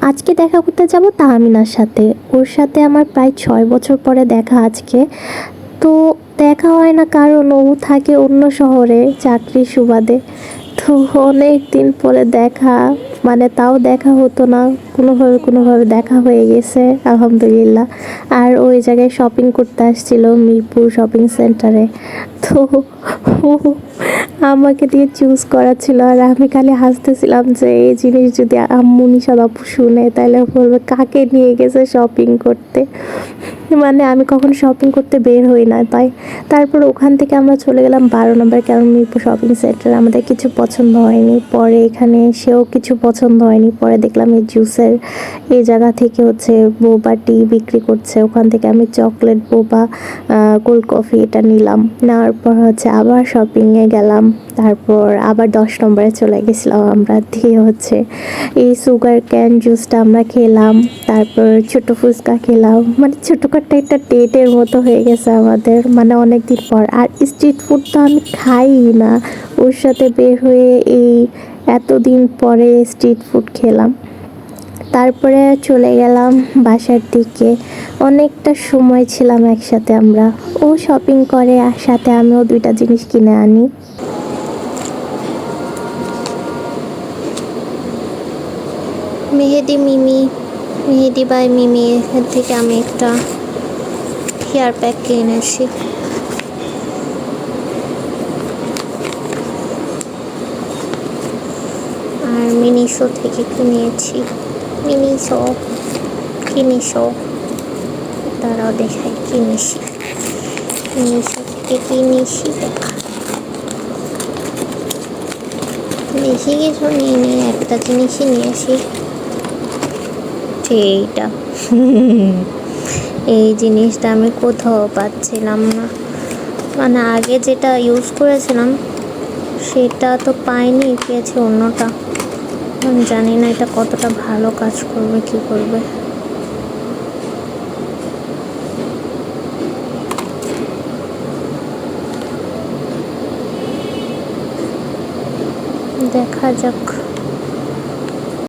আজকে দেখা করতে যাব তাহমিনার সাথে। ওর সাথে আমার প্রায় 6 বছর পরে দেখা আজকে। তো দেখা হয় না কারণ ও থাকে অন্য শহরে চাকরির সুবাদে। তো অনেক দিন পরে দেখা, মানে তাও দেখা হতো না, কোনোভাবে দেখা হয়ে গেছে আলহামদুলিল্লাহ। আর ওই জায়গায় শপিং করতে আসছিল মিরপুর শপিং সেন্টারে। তো ও আমাকে দিয়ে চুজ করা ছিল, আর আমি খালি হাসতেছিলাম যে এই জিনিস যদি আম্মু নিশাদ আপু শুনে তাহলে বলবে কাকে নিয়ে গেছে শপিং করতে। মানে আমি কখনো শপিং করতে বের হই না তাই। তারপর ওখান থেকে আমরা চলে গেলাম 12 নম্বর কারণ মিরপুর শপিং সেন্টার। আমাদের কিছু পছন্দ হয়নি, পরে এখানে এসেও কিছু পছন্দ হয়নি, পরে দেখলাম এই জুসের এই জায়গা থেকে হচ্ছে বোবা টি বিক্রি করছে, ওখান থেকে আমি চকলেট বোবা কোল্ড কফি এটা নিলাম। নেওয়ার পর হচ্ছে আবার শপিংয়ে গেলাম। তারপর আবার 10 নম্বরে চলে গেছিলাম আমরা, দিয়ে হচ্ছে এই সুগার ক্যান জুসটা আমরা খেলাম। তারপর ছোট ফুচকা খেলাম, মানে ছোটোখাটো একটা ডেটের মতো হয়ে গেছে আমাদের, মানে অনেক দিন পর। আর স্ট্রিট ফুড তো আমি খাই না, ওর সাথে বের হয়ে এই এতদিন পরে স্ট্রিট ফুড খেলাম। তারপরে চলে গেলাম বাসার দিকে। অনেকটা সময় ছিলাম একসাথে আমরা। ও শপিং করে আর সাথে আমিও 2টা জিনিস কিনে আনি। মেহেদি বাই মিমি এর থেকে আমি একটা হেয়ার প্যাক কিনেছি। আর মিনিসো থেকে কিনেছি। মিনিসো তারাও দেখায় কিনেছি। মিনিসো থেকে কিনেছি, দেখা বেশি কিছু নিয়ে নিয়ে একটা জিনিসই নিয়েছি, এইটা। এই জিনিসটা আমি কোথাও পাচ্ছিলাম না, মানে আগে যেটা ইউজ করেছিলাম সেটা তো পাইনি, পেয়েছি অন্যটা। আমি জানি না এটা কতটা ভালো কাজ করবে, কি করবে। দেখা যাক।